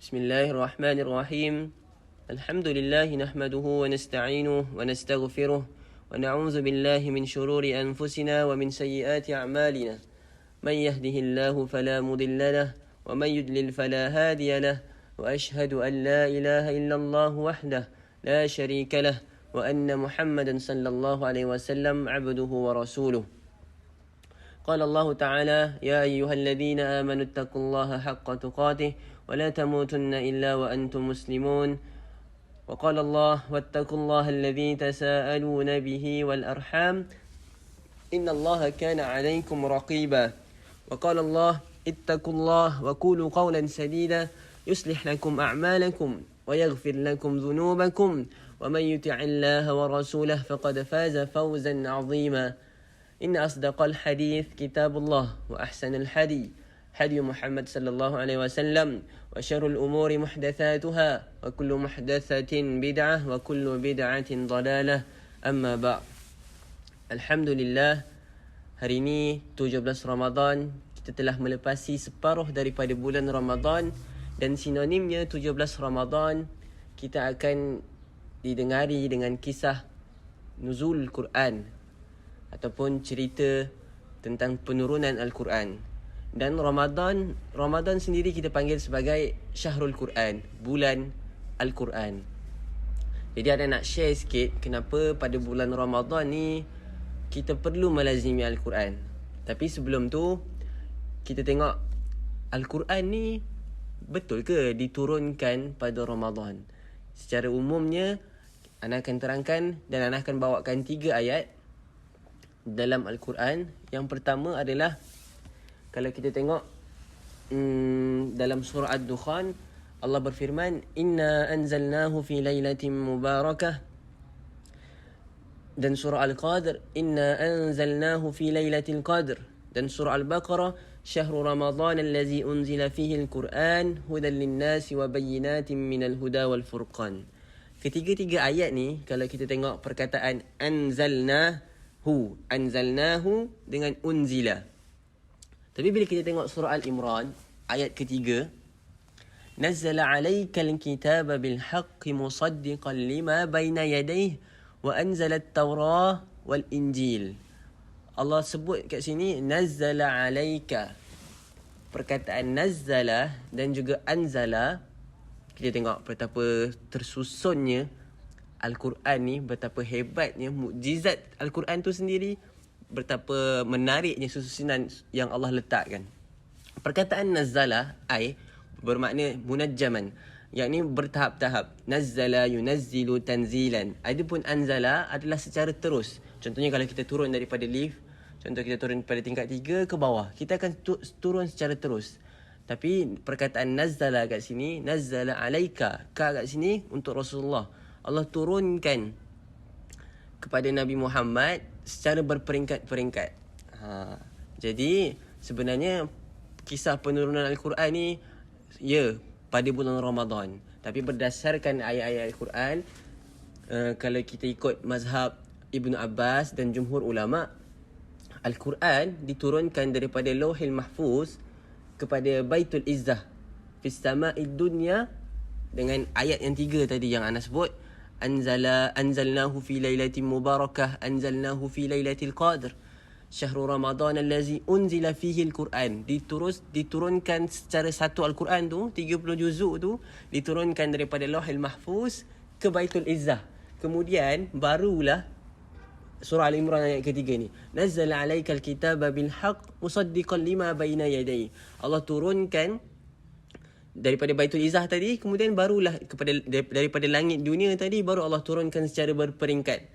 Bismillahirrahmanirrahim. Alhamdulillah nahmaduhu wa nasta'inuhu wa nastaghfiruh wa na'udzu billahi min shururi anfusina wa min sayyiati a'malina. Man yahdihillahu fala mudilla lahu wa man yudlil fala hadiya lahu wa ashhadu an la ilaha illallah wahdahu la sharika lahu wa anna Muhammadan sallallahu alaihi wasallam 'abduhu wa rasuluh. قال الله تعالى يا أيها الذين آمنوا اتقوا الله حق تقاته ولا تموتن إلا وأنتم مسلمون وقال الله واتقوا الله الذي تساءلون به والأرحام إن الله كان عليكم رقيبا وقال الله اتقوا الله وقولوا قولا سديدا يصلح لكم أعمالكم ويغفر لكم ذنوبكم ومن يطع الله ورسوله فقد فاز فوزا عظيما إن أصدق الحديث كتاب الله وأحسن الحدي حدي محمد صلى الله عليه وسلم وشر الأمور محدثاتها وكل محدثة بدعة وكل بدعة ضلالة أما بعد. Alhamdulillah, hari ini 17 Ramadan, kita telah melepasi separuh daripada bulan Ramadan, dan sinonimnya 17 Ramadan kita akan didengari dengan kisah nuzul Quran ataupun cerita tentang penurunan Al-Quran. Dan Ramadan sendiri kita panggil sebagai Syahrul Quran, bulan Al-Quran. Jadi ada nak share sikit kenapa pada bulan Ramadan ni kita perlu melazimi Al-Quran. Tapi sebelum tu, kita tengok Al-Quran ni betul ke diturunkan pada Ramadan? Secara umumnya, Ana akan terangkan dan Ana akan bawakan 3 ayat dalam Al-Quran. Yang pertama adalah, kalau kita tengok dalam surah Ad-Dukhan, Allah berfirman, Inna anzalnahu fi laylatin mubarakah. Dan surah Al-Qadr, Inna anzalnahu fi laylatil qadr. Dan surah Al-Baqarah, Syahrul Ramadan allazi unzila fihi Al-Quran hudan linnasi wa bayyinatin minal huda wal furqan. Ketiga-tiga ayat ni, kalau kita tengok perkataan anzalnahu dengan unzila. Tapi bila kita tengok surah Al-Imran ayat ketiga, nazzala 'alaikal kitaba bil haqqi musaddiqan lima baina yadayhi wa anzala at-taurah wal injil. Allah sebut kat sini nazzala 'alaika. Perkataan nazzala dan juga anzala, kita tengok betapa tersusunnya Al-Quran ni, betapa hebatnya, mukjizat Al-Quran tu sendiri, betapa menariknya susunan yang Allah letakkan. Perkataan nazzala bermakna munajjaman, yakni bertahap-tahap. Nazzala yunazzilu tanzilan. Adapun anzala adalah secara terus. Contohnya kalau kita turun daripada lift, contoh kita turun pada tingkat 3 ke bawah, kita akan turun secara terus. Tapi perkataan nazzala kat sini, nazzala alaika, ka kat sini untuk Rasulullah. Allah turunkan kepada Nabi Muhammad secara berperingkat-peringkat. Jadi sebenarnya kisah penurunan Al-Quran ni pada bulan Ramadan. Tapi berdasarkan ayat-ayat Al-Quran, kalau kita ikut mazhab Ibn Abbas dan jumhur ulama, Al-Quran diturunkan daripada Lauhil Mahfuz kepada Baitul Izzah fis sama'id dunya, dengan ayat yang 3 tadi yang Ana sebut. Anzalnahu fi lailatin mubarakah, anzalnahu fi lailatil qadr, syahrul ramadan allazi unzila fihi al-Quran. Diturunkan secara satu Al-Quran tu, 30 juzuk tu diturunkan daripada Lauhil Mahfuz ke Baitul Izzah. Kemudian barulah surah Al-Imran ayat ketiga ni, nazzala 'alaikal kitaba bil haqq musaddiqan lima baina yadayhi. Allah turunkan daripada Baitul Izzah tadi, kemudian barulah daripada langit dunia tadi, baru Allah turunkan secara berperingkat.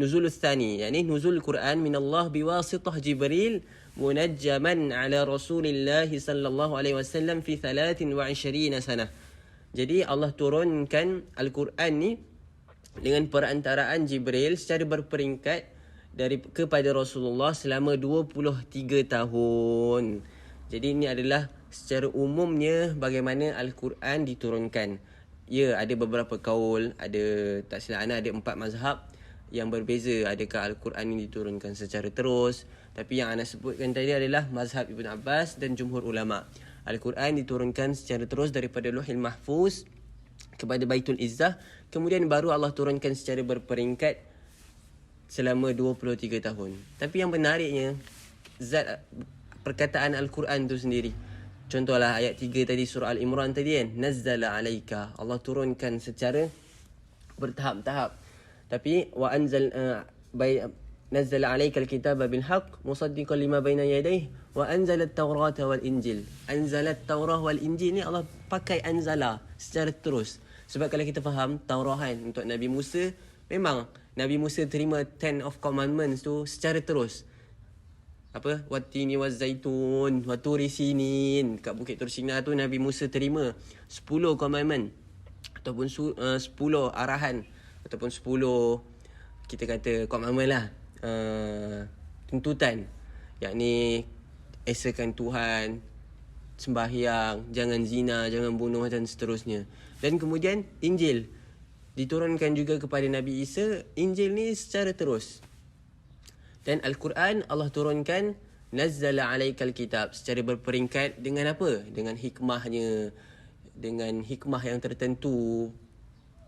Nuzul tsani, yakni nuzul Quran min Allah biwasitah Jibril munajjaman ala Rasulillah sallallahu alaihi wasallam fi 23 sanah. Jadi Allah turunkan Al-Quran ni dengan perantaraan Jibril secara berperingkat kepada Rasulullah selama 23 tahun. Jadi ini adalah secara umumnya bagaimana Al-Quran diturunkan. Ya, ada beberapa kaul, tak silap Ana ada 4 mazhab yang berbeza. Adakah Al-Quran ini diturunkan secara terus? Tapi yang Ana sebutkan tadi adalah mazhab Ibn Abbas dan jumhur ulama. Al-Quran diturunkan secara terus daripada Lauhil Mahfuz kepada Baitul Izzah. Kemudian baru Allah turunkan secara berperingkat selama 23 tahun. Tapi yang menariknya, perkataan Al-Quran tu sendiri. Contohlah ayat 3 tadi surah Al-Imran tadi kan. Nazzala alaika. Allah turunkan secara bertahap-tahap. Tapi nazzala alaika al-kitaba bil haqq musaddiqan lima baina yadayhi wa anzala at-taurata wal injil. Anzala at-taurah wal injil ni Allah pakai anzala secara terus. Sebab kalau kita faham Taurahan untuk Nabi Musa, memang Nabi Musa terima 10 of commandments tu secara terus. Wattini wazzaitun wa turi sinin. Kat Bukit Tur Sina tu Nabi Musa terima 10 commandment ataupun 10 arahan ataupun 10 kita kata commandment lah, tuntutan, yakni esakan Tuhan, sembahyang, jangan zina, jangan bunuh dan seterusnya. Dan kemudian Injil diturunkan juga kepada Nabi Isa. Injil ni secara terus. Dan Al-Quran Allah turunkan nazzala alaikal kitab secara berperingkat. Dengan apa? Dengan hikmahnya, dengan hikmah yang tertentu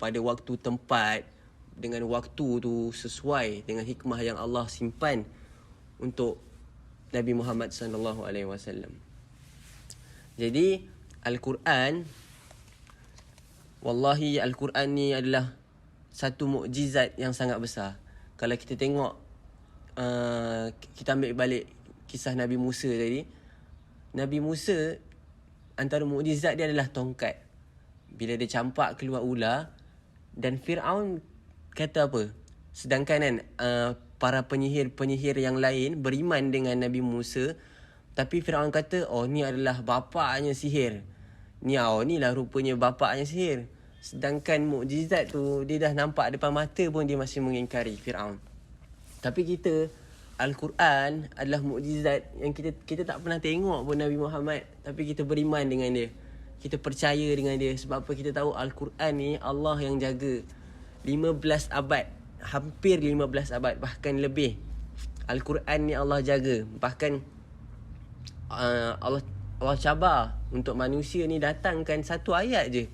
pada waktu tempat, dengan waktu tu sesuai dengan hikmah yang Allah simpan untuk Nabi Muhammad sallallahu alaihi wasallam. Jadi Al-Quran, wallahi Al-Quran ni adalah satu mukjizat yang sangat besar. Kalau kita tengok, kita ambil balik kisah Nabi Musa tadi. Nabi Musa, antara mukjizat dia adalah tongkat. Bila dia campak keluar ular, dan Fir'aun kata apa? Sedangkan kan para penyihir-penyihir yang lain beriman dengan Nabi Musa, tapi Fir'aun kata, oh ni adalah bapaknya sihir. Ni lah rupanya bapaknya sihir. Sedangkan mukjizat tu dia dah nampak depan mata pun dia masih mengingkari Fir'aun. Tapi kita, Al-Quran adalah mukjizat yang kita tak pernah tengok pun Nabi Muhammad, tapi kita beriman dengan dia. Kita percaya dengan dia. Sebab apa? Kita tahu Al-Quran ni Allah yang jaga 15 abad, hampir 15 abad, bahkan lebih. Al-Quran ni Allah jaga. Bahkan Allah cabar untuk manusia ni datangkan satu ayat je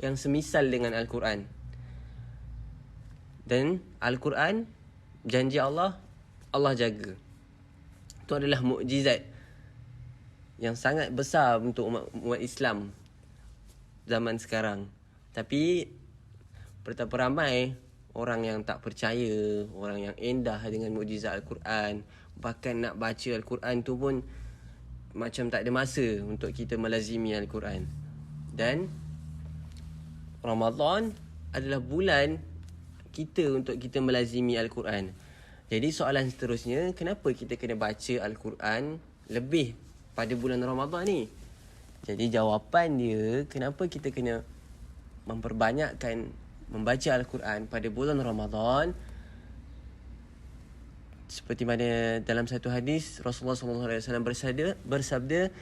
yang semisal dengan Al-Quran. Dan Al-Quran, janji Allah, Allah jaga. Itu adalah mukjizat yang sangat besar untuk umat Islam zaman sekarang. Tapi betapa ramai orang yang tak percaya, orang yang endah dengan mukjizat Al-Quran. Bahkan nak baca Al-Quran tu pun macam tak ada masa untuk kita melazimi Al-Quran. Dan Ramadan adalah bulan kita untuk kita melazimi Al-Quran. Jadi soalan seterusnya, kenapa kita kena baca Al-Quran lebih pada bulan Ramadan ni? Jadi jawapan dia, kenapa kita kena memperbanyakkan membaca Al-Quran pada bulan Ramadan? Seperti mana dalam satu hadis Rasulullah SAW bersabda,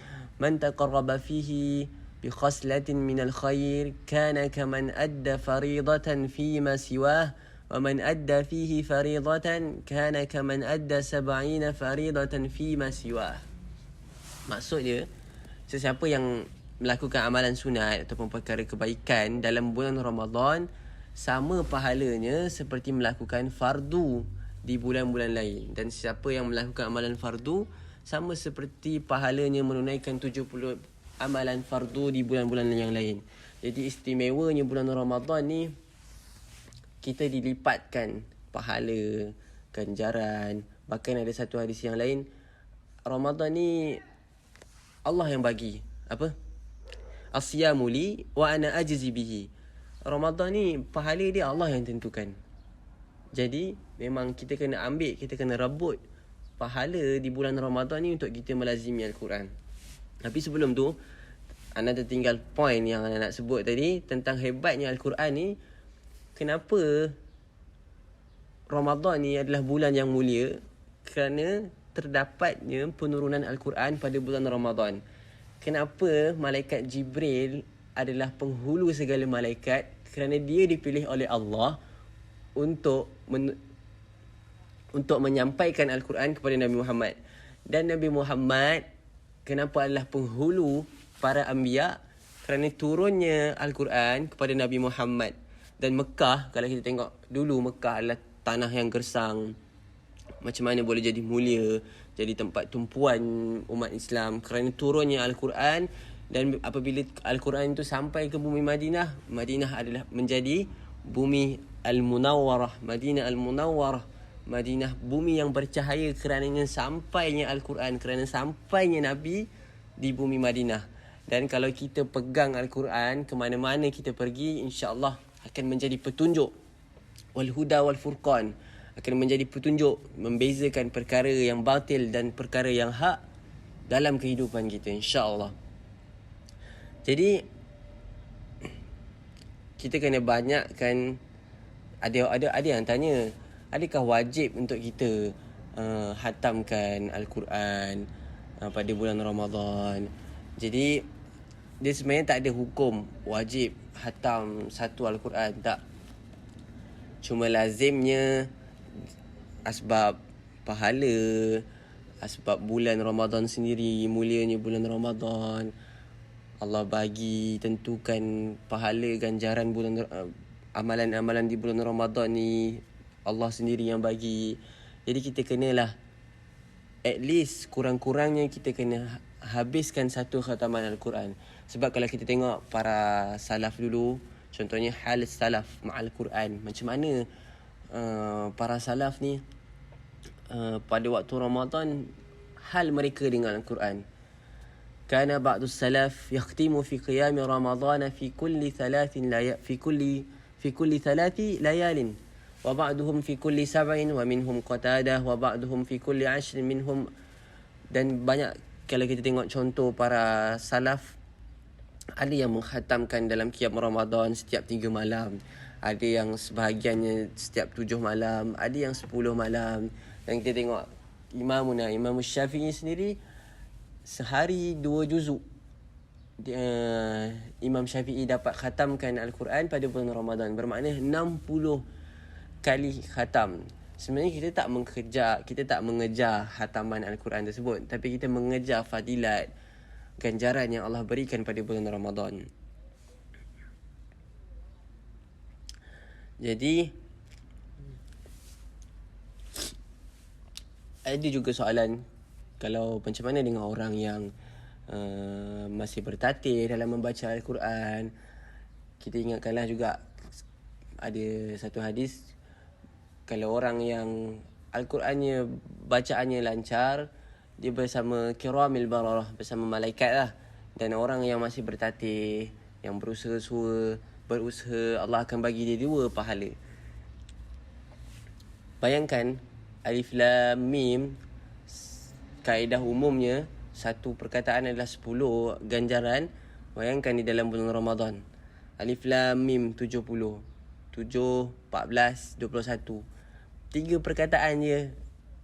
"Man taqarraba fihi bi khaslatin minal khair kana kaman adda faridatan fi ma siwah wa man adda fihi faridatan kana kaman adda 70 faridatan fi ma siwah." Maksud dia, sesiapa yang melakukan amalan sunat ataupun perkara kebaikan dalam bulan Ramadan sama pahalanya seperti melakukan fardu di bulan-bulan lain. Dan siapa yang melakukan amalan fardu sama seperti pahalanya menunaikan 70 amalan fardu di bulan-bulan yang lain. Jadi istimewanya bulan Ramadan ni, kita dilipatkan pahala, ganjaran. Bahkan ada satu hadis yang lain, Ramadan ni Allah yang bagi. Apa? As-siyamu li wa ana ajzi bihi. Ramadan ni pahala dia Allah yang tentukan. Jadi memang kita kena ambil, kita kena rebut pahala di bulan Ramadan ni untuk kita melazimi Al-Quran. Tapi sebelum tu, anda tertinggal poin yang anda nak sebut tadi tentang hebatnya Al-Quran ni. Kenapa Ramadan ni adalah bulan yang mulia? Kerana terdapatnya penurunan Al-Quran pada bulan Ramadan. Kenapa malaikat Jibril adalah penghulu segala malaikat? Kerana dia dipilih oleh Allah untuk menyampaikan Al-Quran kepada Nabi Muhammad. Dan Nabi Muhammad kenapa adalah penghulu para anbiya, kerana turunnya Al-Quran kepada Nabi Muhammad. Dan Mekah, kalau kita tengok dulu, Mekah adalah tanah yang gersang. Macam mana boleh jadi mulia, jadi tempat tumpuan umat Islam kerana turunnya Al-Quran. Dan apabila Al-Quran itu sampai ke bumi Madinah, Madinah adalah menjadi bumi Al-Munawwarah, Madinah Al-Munawwarah, Madinah bumi yang bercahaya kerana sampainya Al-Quran, kerana sampainya Nabi di bumi Madinah. Dan kalau kita pegang Al-Quran, ke mana-mana kita pergi, insya-Allah akan menjadi petunjuk. Wal huda wal furqan, akan menjadi petunjuk membezakan perkara yang batil dan perkara yang hak dalam kehidupan kita, insya-Allah. Jadi kita kena banyakkan. Ada yang tanya, adakah wajib untuk kita hatamkan Al-Quran pada bulan Ramadan? Jadi dia sebenarnya tak ada hukum wajib hatam satu Al-Quran, tak. Cuma lazimnya asbab pahala, asbab bulan Ramadan sendiri, mulianya bulan Ramadan, Allah bagi tentukan pahala ganjaran bulan amalan-amalan di bulan Ramadan ni Allah sendiri yang bagi. Jadi kita kenalah at least kurang-kurangnya kita kena habiskan satu khataman Al-Quran. Sebab kalau kita tengok para salaf dulu, contohnya hal salaf ma'al Quran, macam mana para salaf ni pada waktu Ramadan hal mereka dengan Al-Quran. Kana ba'du salaf yakhtimu fi qiyam Ramadan fi kulli thalathi layalin wa ba'duhum fi kulli sab'in wa minhum Qatadah wa ba'duhum fi kulli 'ashrin minhum. Dan banyak kalau kita tengok contoh para salaf, ada yang menghatamkan dalam qiyam Ramadan setiap 3 malam, ada yang sebahagiannya setiap 7 malam, ada yang 10 malam. Dan kita tengok Imam Syafi'i sendiri sehari 2 juzuk. Imam Syafi'i dapat khatamkan Al-Quran pada bulan Ramadan, bermakna 60 kali khatam. Sebenarnya kita tak mengejar hataman Al-Quran tersebut, tapi kita mengejar fadilat, ganjaran yang Allah berikan pada bulan Ramadan. Jadi ada juga soalan, kalau macam mana dengan orang yang masih bertatih dalam membaca Al-Quran. Kita ingatkanlah juga ada satu hadis, kalau orang yang Al-Qurannya bacaannya lancar, dia bersama kiramil bararah, bersama malaikat lah. Dan orang yang masih bertatih, yang berusaha, Allah akan bagi dia 2 pahala. Bayangkan Alif Lam Mim, kaedah umumnya satu perkataan adalah 10 ganjaran. Bayangkan di dalam bulan Ramadan, Alif Lam Mim 70, 7, 14, 21, 3 perkataan je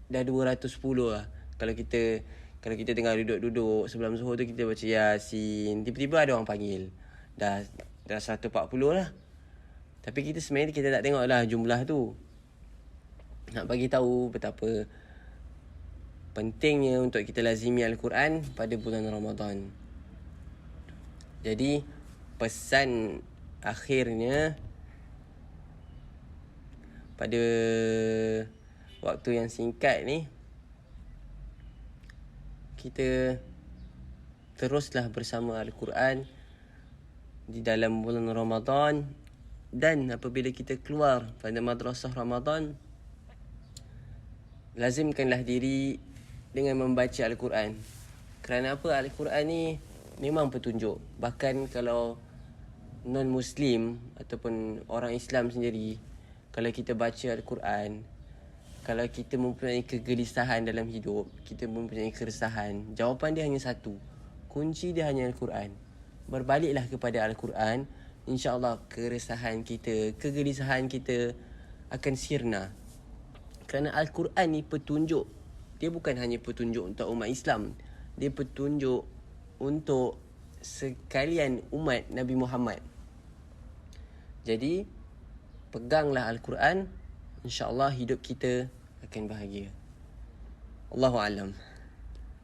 dah 210 lah. Kalau kita tengah duduk sebelum zuhur tu, kita baca Yasin, tiba-tiba ada orang panggil, dah 140 lah. Tapi kita sebenarnya kita tak tengok lah jumlah tu. Nak bagi tahu betapa pentingnya untuk kita lazimi Al-Quran pada bulan Ramadan. Jadi pesan akhirnya, pada waktu yang singkat ni, kita teruslah bersama Al-Quran di dalam bulan Ramadan. Dan apabila kita keluar pada madrasah Ramadan, lazimkanlah diri dengan membaca Al-Quran. Kerana apa? Al-Quran ni memang petunjuk. Bahkan kalau non-Muslim ataupun orang Islam sendiri, kalau kita baca Al-Quran, kalau kita mempunyai kegelisahan dalam hidup, kita mempunyai keresahan, jawapan dia hanya satu. Kunci dia hanya Al-Quran. Berbaliklah kepada Al-Quran, insya-Allah keresahan kita, kegelisahan kita akan sirna. Kerana Al-Quran ni petunjuk. Dia bukan hanya petunjuk untuk umat Islam, dia petunjuk untuk sekalian umat Nabi Muhammad. Jadi peganglah Al-Quran, insya-Allah hidup kita akan bahagia. Allahu a'lam.